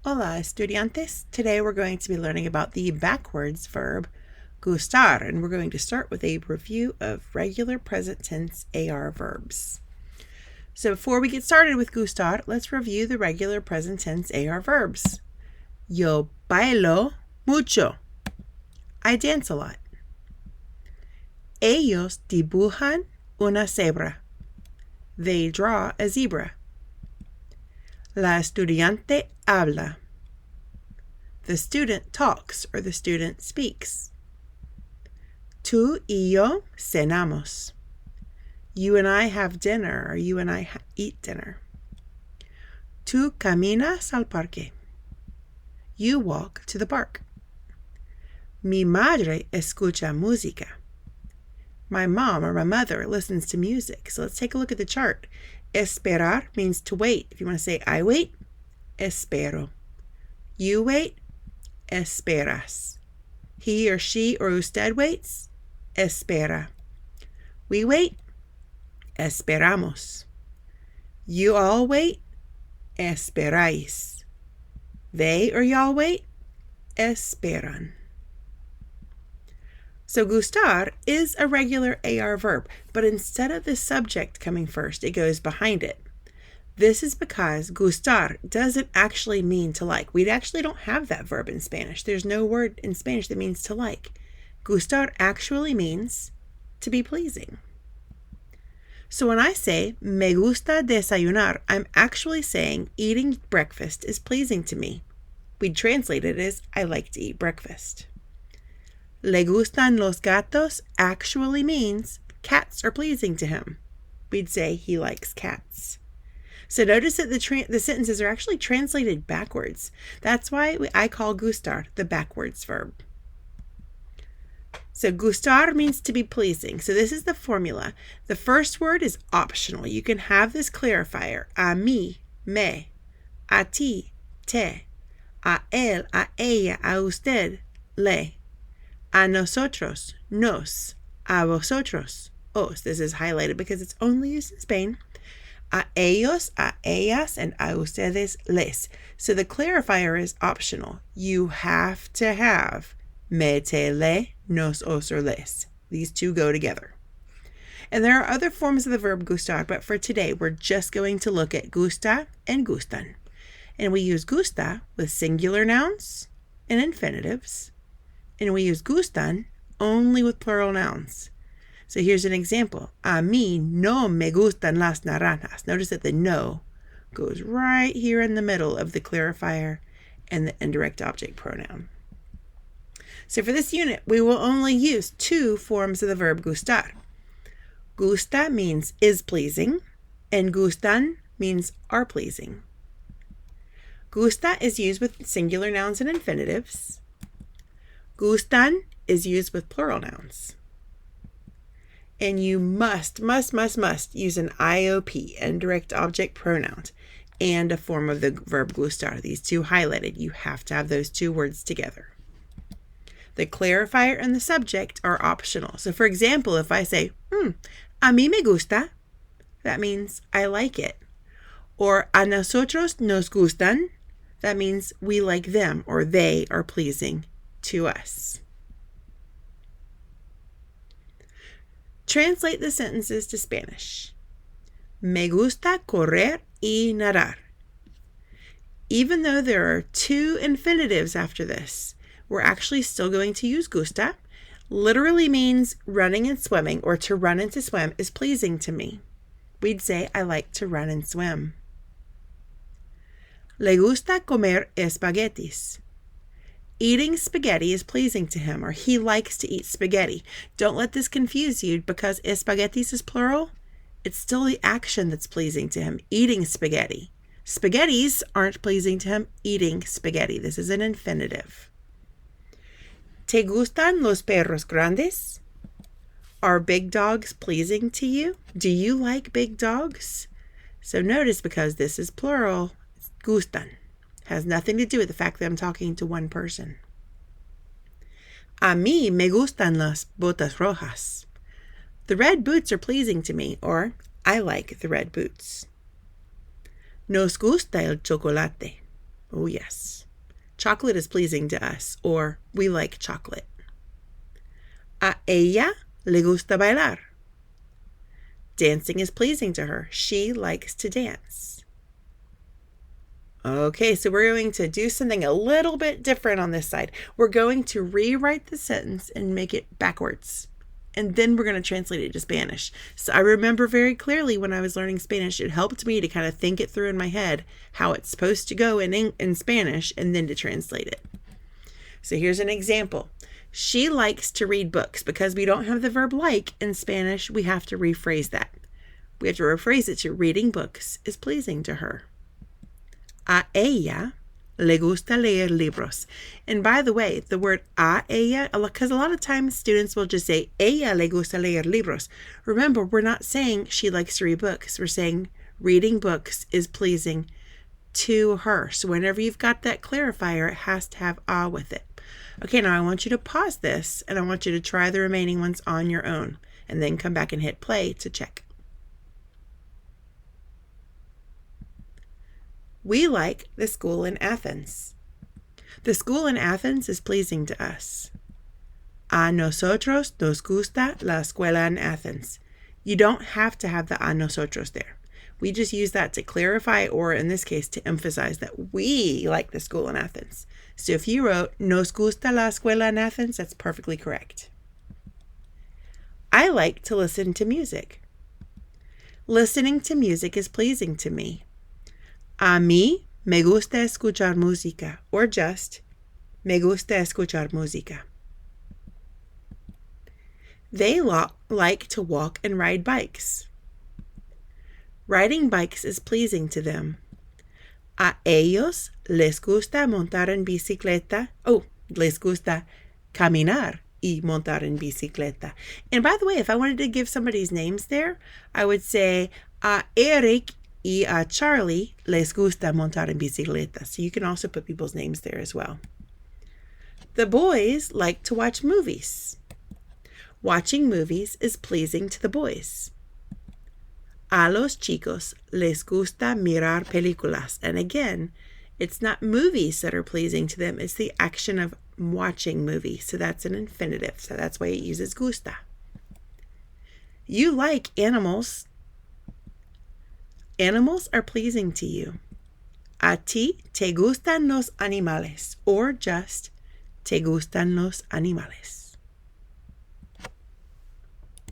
Hola, estudiantes. Today we're going to be learning about the backwards verb gustar, and we're going to start with a review of regular present tense AR verbs. So before we get started with gustar, let's review the regular present tense AR verbs. Yo bailo mucho. I dance a lot. Ellos dibujan una zebra. They draw a zebra. La estudiante habla. The student talks or the student speaks. Tú y yo cenamos. You and I have dinner or you and I eat dinner. Tú caminas al parque. You walk to the park. Mi madre escucha música. My mom or my mother listens to music. So let's take a look at the chart. Esperar means to wait. If you want to say I wait, espero. You wait, esperas. He or she or usted waits, espera. We wait, esperamos. You all wait, esperáis. They or y'all wait, esperan. So gustar is a regular AR verb, but instead of the subject coming first, it goes behind it. This is because gustar doesn't actually mean to like. We actually don't have that verb in Spanish. There's no word in Spanish that means to like. Gustar actually means to be pleasing. So when I say me gusta desayunar, I'm actually saying eating breakfast is pleasing to me. We'd translate it as I like to eat breakfast. Le gustan los gatos actually means cats are pleasing to him. We'd say he likes cats. So notice that the sentences are actually translated backwards. That's why I call gustar the backwards verb. So gustar means to be pleasing. So this is the formula. The first word is optional. You can have this clarifier. A mí, me. A ti, te. A él, a ella, a usted, le. A nosotros, nos. A vosotros, os. This is highlighted because it's only used in Spain. A ellos, a ellas, and a ustedes, les. So the clarifier is optional. You have to have me, te, le, nos, os, or les. These two go together. And there are other forms of the verb gustar, but for today we're just going to look at gusta and gustan. And we use gusta with singular nouns and infinitives. And we use gustan only with plural nouns. So here's an example. A mí no me gustan las naranjas. Notice that the no goes right here in the middle of the clarifier and the indirect object pronoun. So for this unit, we will only use two forms of the verb gustar. Gusta means is pleasing, and gustan means are pleasing. Gusta is used with singular nouns and infinitives. Gustan is used with plural nouns. And you must use an IOP, indirect object pronoun, and a form of the verb gustar. These two highlighted. You have to have those two words together. The clarifier and the subject are optional. So for example, if I say, a mí me gusta, that means I like it. Or a nosotros nos gustan, that means we like them or they are pleasing to us. Translate the sentences to Spanish. Me gusta correr y nadar. Even though there are two infinitives after this, we're actually still going to use gusta. Literally means running and swimming, or to run and to swim is pleasing to me. We'd say I like to run and swim. Le gusta comer espaguetis. Eating spaghetti is pleasing to him, or he likes to eat spaghetti. Don't let this confuse you because espaguetis is plural. It's still the action that's pleasing to him, eating spaghetti. Spaghettis aren't pleasing to him, eating spaghetti. This is an infinitive. ¿Te gustan los perros grandes? Are big dogs pleasing to you? Do you like big dogs? So notice because this is plural, it's gustan. Has nothing to do with the fact that I'm talking to one person. A mí me gustan las botas rojas. The red boots are pleasing to me, or I like the red boots. Nos gusta el chocolate. Oh, yes. Chocolate is pleasing to us, or we like chocolate. A ella le gusta bailar. Dancing is pleasing to her. She likes to dance. Okay, so we're going to do something a little bit different on this side. We're going to rewrite the sentence and make it backwards. And then we're going to translate it to Spanish. So I remember very clearly when I was learning Spanish, it helped me to kind of think it through in my head how it's supposed to go in Spanish and then to translate it. So here's an example. She likes to read books. Because we don't have the verb like in Spanish, we have to rephrase that. We have to rephrase it to reading books is pleasing to her. A ella le gusta leer libros. And by the way, the word a ella, because a lot of times students will just say, ella le gusta leer libros. Remember, we're not saying she likes to read books. We're saying reading books is pleasing to her. So whenever you've got that clarifier, it has to have a with it. Okay, now I want you to pause this, and I want you to try the remaining ones on your own, and then come back and hit play to check. We like the school in Athens. The school in Athens is pleasing to us. A nosotros nos gusta la escuela en Athens. You don't have to have the a nosotros there. We just use that to clarify, or in this case, to emphasize that we like the school in Athens. So if you wrote, nos gusta la escuela en Athens, that's perfectly correct. I like to listen to music. Listening to music is pleasing to me. A mí me gusta escuchar música, or just, me gusta escuchar música. They like to walk and ride bikes. Riding bikes is pleasing to them. A ellos les gusta montar en bicicleta. Oh, les gusta caminar y montar en bicicleta. And by the way, if I wanted to give somebody's names there, I would say a Eric y a Charlie les gusta montar en bicicleta. So you can also put people's names there as well. The boys like to watch movies. Watching movies is pleasing to the boys. A los chicos les gusta mirar películas. And again, it's not movies that are pleasing to them. It's the action of watching movies. So that's an infinitive. So that's why it uses gusta. You like animals. Animals are pleasing to you. A ti te gustan los animales. Or just te gustan los animales.